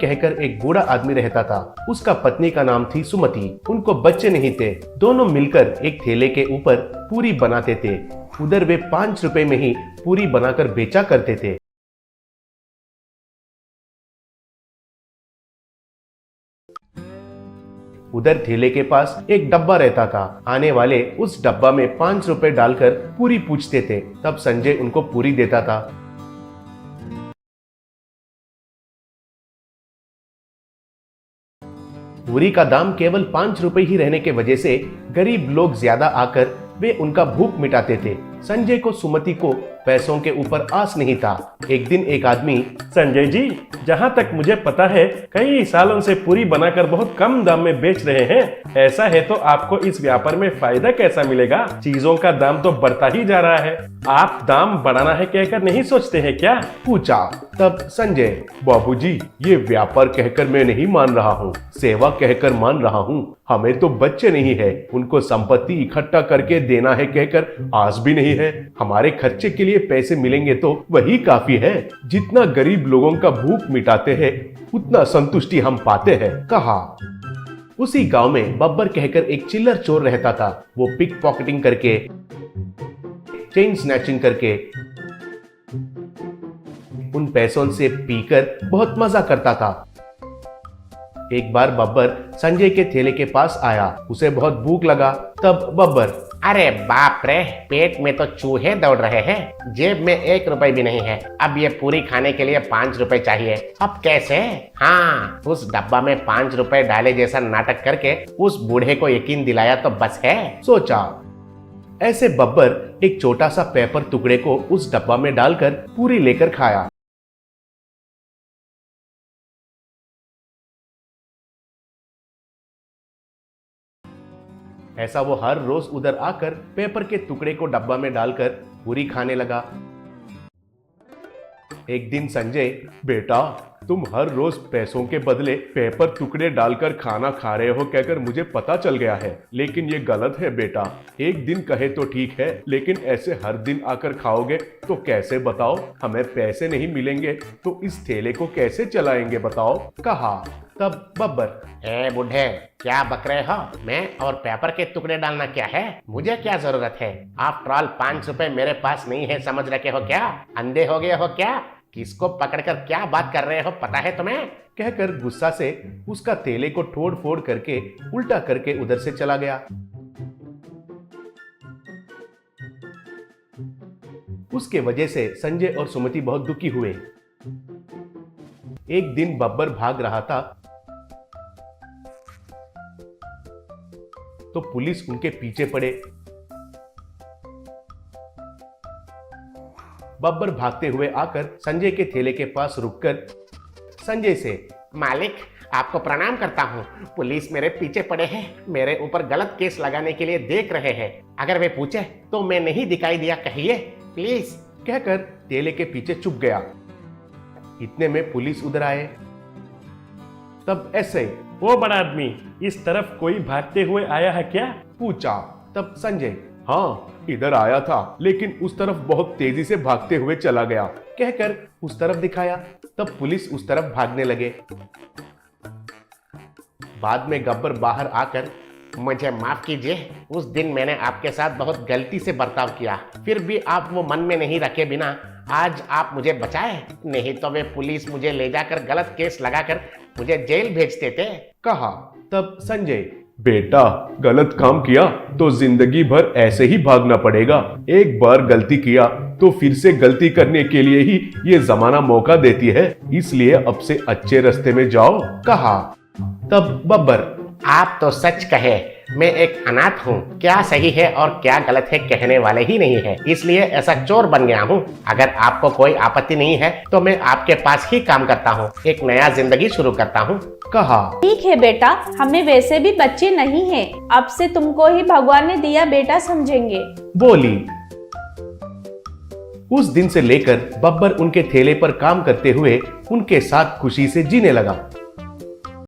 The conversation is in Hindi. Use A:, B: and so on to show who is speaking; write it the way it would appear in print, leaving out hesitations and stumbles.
A: कहकर एक बूढ़ा आदमी रहता था। उसका पत्नी का नाम थी सुमति। उनको बच्चे नहीं थे। दोनों मिलकर एक ठेले के ऊपर पूरी बनाते थे। उधर वे 5 रुपए में ही पूरी बनाकर बेचा करते थे। उधर ठेले के पास एक डब्बा रहता था। आने वाले उस डब्बा में 5 रुपए डालकर पूरी पूछते थे। तब संजय उनको पूरी देता था। पूरी का दाम केवल 5 रुपए ही रहने के वजह से गरीब लोग ज्यादा आकर वे उनका भूख मिटाते थे। संजय को सुमति को पैसों के ऊपर आस नहीं था। एक दिन एक आदमी,
B: संजय जी, जहाँ तक मुझे पता है कई सालों से पूरी बनाकर बहुत कम दाम में बेच रहे हैं। ऐसा है तो आपको इस व्यापार में फायदा कैसा मिलेगा? चीजों का दाम तो बढ़ता ही जा रहा है। आप दाम बढ़ाना है कहकर नहीं सोचते हैं क्या?
A: पूछा। तब संजय, बाबूजी, ये व्यापार कहकर मैं नहीं मान रहा हूँ, सेवा कहकर मान रहा हूँ। हमें तो बच्चे नहीं है, उनको संपत्ति इकट्ठा करके देना है कहकर आस भी नहीं है। हमारे खर्चे के लिए पैसे मिलेंगे तो वही काफी है। जितना गरीब लोगों का भूख मिटाते हैं उतना संतुष्टि हम पाते हैं, कहा। उसी गांव में बब्बर कहकर एक चिल्लर चोर रहता था। वो पिक पॉकेटिंग करके, चेन स्नैचिंग करके उन पैसों से पीकर बहुत मजा करता था। एक बार बब्बर संजय के ठेले के पास आया। उसे बहुत भूख लगा। तब बब्बर,
C: अरे बाप रे, पेट में तो चूहे दौड़ रहे हैं, जेब में 1 रुपए भी नहीं है। अब ये पूरी खाने के लिए 5 रुपए चाहिए। अब कैसे? हाँ, उस डब्बा में 5 रुपए डाले जैसा नाटक करके उस बूढ़े को यकीन दिलाया तो बस है,
A: सोचा। ऐसे बब्बर एक छोटा सा पेपर टुकड़े को उस डब्बा में डालकर पूरी लेकर खाया। ऐसा वो हर रोज उधर आकर पेपर के टुकड़े को डब्बा में डालकर पूरी खाने लगा। एक दिन संजय, बेटा, तुम हर रोज पैसों के बदले पेपर टुकड़े डालकर खाना खा रहे हो कहकर मुझे पता चल गया है, लेकिन ये गलत है बेटा। एक दिन कहे तो ठीक है, लेकिन ऐसे हर दिन आकर खाओगे तो कैसे बताओ? हमें पैसे नहीं मिलेंगे तो इस ठेले को कैसे चलाएंगे बताओ, कहा। तब बब्बर,
C: ए बूढ़े, क्या बक रहे हो? मैं और पेपर के टुकड़े डालना क्या है? मुझे क्या जरूरत है? आफ्टर ऑल 5 रुपए मेरे पास नहीं है, समझ रखे हो क्या? अंधे हो गए हो क्या? किसको पकड़कर क्या बात कर रहे हो, पता है तुम्हें?
A: कहकर गुस्सा से उसका थैले को तोड़ फोड़ करके उल्टा करके उधर से चला गया। उसके वजह से संजय और सुमति बहुत दुखी हुए। एक दिन बब्बर भाग रहा था तो पुलिस उनके पीछे पड़े। बब्बर भागते हुए आकर संजय के ठेले के पास रुककर संजय से,
C: मालिक, आपको प्रणाम करता हूँ। पुलिस मेरे पीछे पड़े हैं, मेरे ऊपर गलत केस लगाने के लिए देख रहे हैं। अगर वे पूछे तो मैं नहीं दिखाई दिया कहिए, प्लीज,
A: कहकर ठेले के पीछे छुप गया। इतने में पुलिस उधर आए। तब ऐसे,
B: वो बड़ा आदमी, इस तरफ कोई भागते हुए आया है क्या?
A: पूछा। तब संजय, हाँ, इधर आया था, लेकिन उस तरफ बहुत तेजी से भागते हुए चला गया, कहकर उस तरफ दिखाया। तब पुलिस उस तरफ भागने लगे। बाद में गब्बर बाहर आकर,
C: मुझे माफ कीजिए, उस दिन मैंने आपके साथ बहुत गलती से बर्ताव किया, फिर भी आप वो मन में नहीं रखे बिना आज आप मुझे बचाए, नहीं तो वे पुलिस मुझे ले जाकर गलत केस लगाकर मुझे जेल भेजते थे,
A: कहा। तब संजय, बेटा, गलत काम किया तो जिंदगी भर ऐसे ही भागना पड़ेगा। एक बार गलती किया तो फिर से गलती करने के लिए ही ये जमाना मौका देती है, इसलिए अब से अच्छे रास्ते में जाओ, कहा। तब बब्बर,
C: आप तो सच कहे, मैं एक अनाथ हूँ, क्या सही है और क्या गलत है कहने वाले ही नहीं है, इसलिए ऐसा चोर बन गया हूँ। अगर आपको कोई आपत्ति नहीं है तो मैं आपके पास ही काम करता हूँ, एक नया जिंदगी शुरू करता हूँ, कहा।
D: ठीक है बेटा, हमें वैसे भी बच्चे नहीं हैं, अब से तुमको ही भगवान ने दिया बेटा समझेंगे,
A: बोली। उस दिन से लेकर बब्बर उनके ठेले पर काम करते हुए उनके साथ खुशी से जीने लगा।